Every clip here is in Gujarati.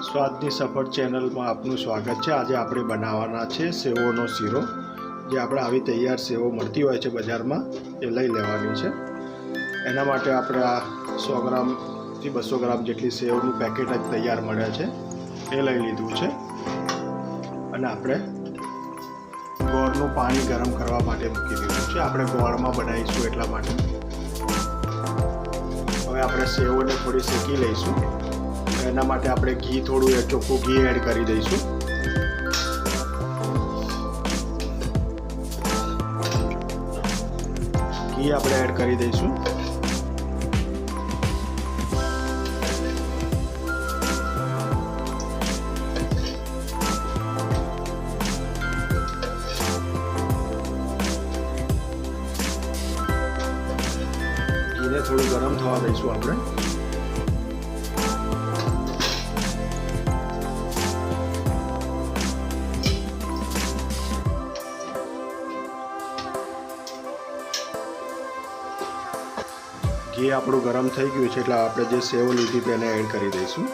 સ્વાદની સફળ ચેનલમાં આપનું સ્વાગત છે। આજે આપણે બનાવવાના છે સેવોનો શીરો। જે આપણે આવી તૈયાર સેવો મળતી હોય છે બજારમાં, એ લઈ લેવાની છે। એના માટે આપણે આ 100 ગ્રામથી 200 ગ્રામ જેટલી સેવનું પેકેટ જ તૈયાર મળે છે, એ લઈ લીધું છે। અને આપણે ગોળનું પાણી ગરમ કરવા માટે મૂકી દીધું છે। આપણે ગોળમાં બનાવીશું એટલા માટે। હવે આપણે સેવોને થોડી શેકી લઈશું। એના માટે આપણે ઘી, થોડું ચોખ્ખું ઘી એડ કરી દઈશું। ઘી આપણે એડ કરી દઈશું। ઘીને થોડું ગરમ થવા દઈશું આપણે। ઘી આપણું ગરમ થઈ ગયું છે, એટલે આપણે જે સેવ લીધી તેને એડ કરી દઈશું।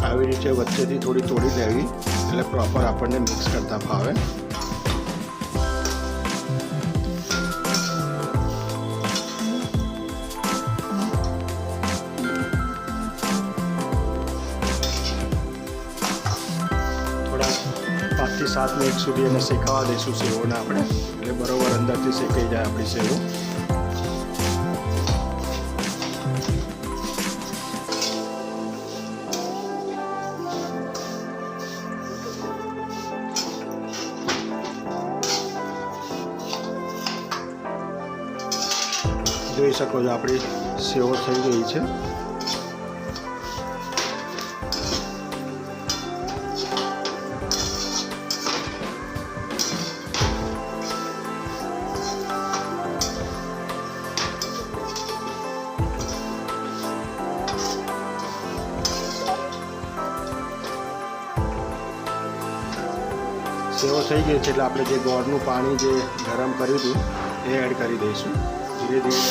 આવી રીતે વચ્ચેથી થોડી તોડી લેવી, એટલે પ્રોપર આપણને મિક્સ કરતા ફાવે। થોડા 5 થી 7 મિનિટ સુધી એને શેકાવા દઈશું સેવોને આપણે, એટલે બરોબર અંદરથી શેકાઈ જાય આપણી સેવો। જોઈ શકો છો આપણી સેવો થઈ ગઈ છે। સેવો થઈ ગઈ છે, એટલે આપણે જે ગોળનું પાણી જે ગરમ કર્યું હતું એ એડ કરી દઈશું ધીરે ધીરે।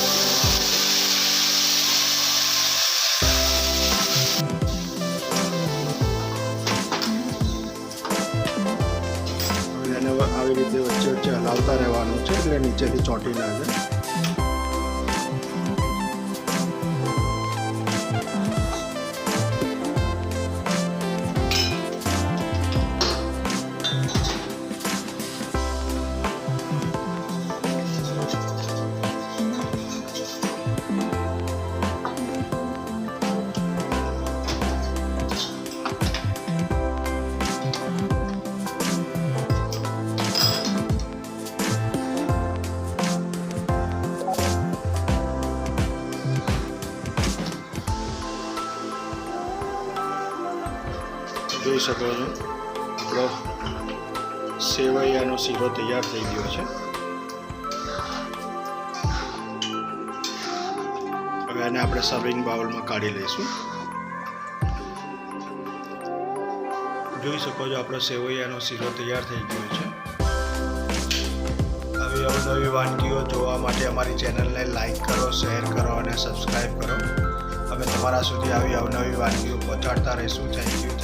હવે એને આવી રીતે વચ્ચે વચ્ચે હલાવતા રહેવાનું છે, એટલે નીચેથી ચોંટી ના જાય। જોઈ શકો છો આપણો સેવૈયાનો શીરો તૈયાર થઈ ગયો છે। હવે આને આપણે સર્વિંગ બાઉલમાં કાઢી લઈશું। જોઈ શકો છો આપણો સેવૈયાનો શીરો તૈયાર થઈ ગયો છે। આવી અવનવી વાનગીઓ જોવા માટે અમારી ચેનલને લાઈક કરો, શેર કરો અને સબસ્ક્રાઈબ કરો। અમે તમારા સુધી આવી અવનવી વાનગીઓ પહોંચાડતા રહીશું। Thank you.